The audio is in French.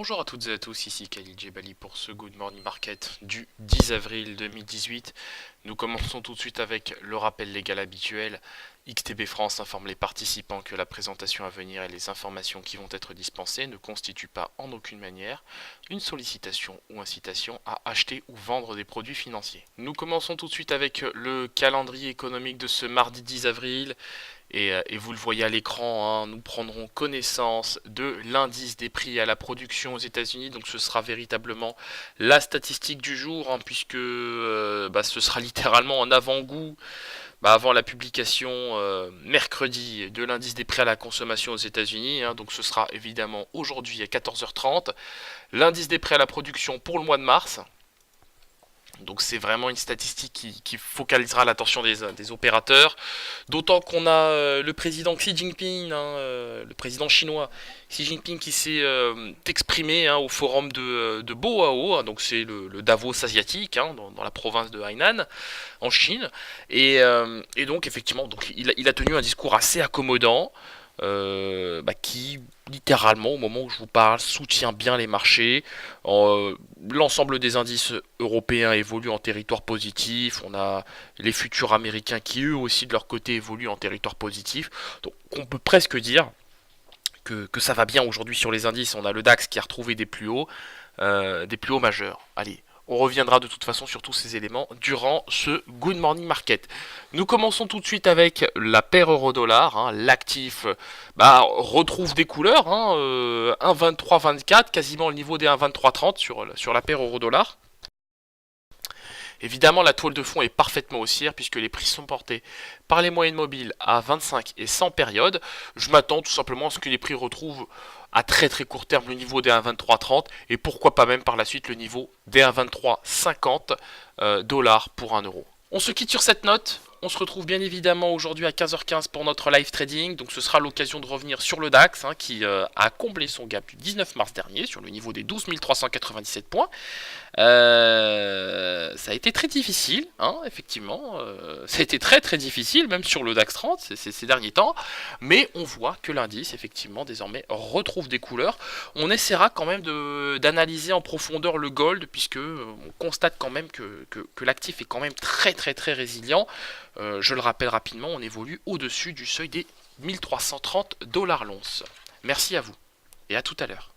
Bonjour à toutes et à tous, ici Khalil Djebali pour ce Good Morning Market du 10 avril 2018. Nous commençons tout de suite avec le rappel légal habituel. XTB France informe les participants que la présentation à venir et les informations qui vont être dispensées ne constituent pas en aucune manière une sollicitation ou incitation à acheter ou vendre des produits financiers. Nous commençons tout de suite avec le calendrier économique de ce mardi 10 avril. Et vous le voyez à l'écran, hein, nous prendrons connaissance de l'indice des prix à la production aux États-Unis. Donc ce sera véritablement la statistique du jour, hein, puisque ce sera littéralement en avant-goût avant la publication mercredi de l'indice des prix à la consommation aux États-Unis. Hein. Donc ce sera évidemment aujourd'hui à 14h30. L'indice des prix à la production pour le mois de mars. Donc c'est vraiment une statistique qui focalisera l'attention des opérateurs. D'autant qu'on a le président Xi Jinping, le président chinois Xi Jinping qui s'est exprimé au forum de Boao, donc c'est le Davos asiatique dans la province de Hainan, en Chine. Et donc effectivement, il a tenu un discours assez accommodant. Qui littéralement au moment où je vous parle soutient bien les marchés. L'ensemble des indices européens évoluent en territoire positif. On a les futurs américains qui eux aussi de leur côté évoluent en territoire positif. Donc on peut presque dire que ça va bien aujourd'hui sur les indices. On a le DAX qui a retrouvé des plus hauts majeurs. Allez, on reviendra de toute façon sur tous ces éléments durant ce Good Morning Market. Nous commençons tout de suite avec la paire euro-dollar. L'actif retrouve des couleurs. 1,2324, quasiment le niveau des 1,2330 sur la paire euro-dollar. Évidemment, la toile de fond est parfaitement haussière puisque les prix sont portés par les moyennes mobiles à 25 et 100 périodes. Je m'attends tout simplement à ce que les prix retrouvent à très très court terme le niveau des 1,2330 et pourquoi pas même par la suite le niveau des 1,2350 dollars pour 1 euro. On se quitte sur cette note. On se retrouve bien évidemment aujourd'hui à 15h15 pour notre live trading. Donc ce sera l'occasion de revenir sur le DAX qui a comblé son gap du 19 mars dernier sur le niveau des 12 397 points. Ça a été très difficile, effectivement. Ça a été très très difficile, même sur le DAX 30 ces derniers temps. Mais on voit que l'indice, effectivement, désormais retrouve des couleurs. On essaiera quand même d'analyser en profondeur le gold, puisque on constate quand même que l'actif est quand même très très très résilient. Je le rappelle rapidement, on évolue au-dessus du seuil des 1330 dollars l'once. Merci à vous et à tout à l'heure.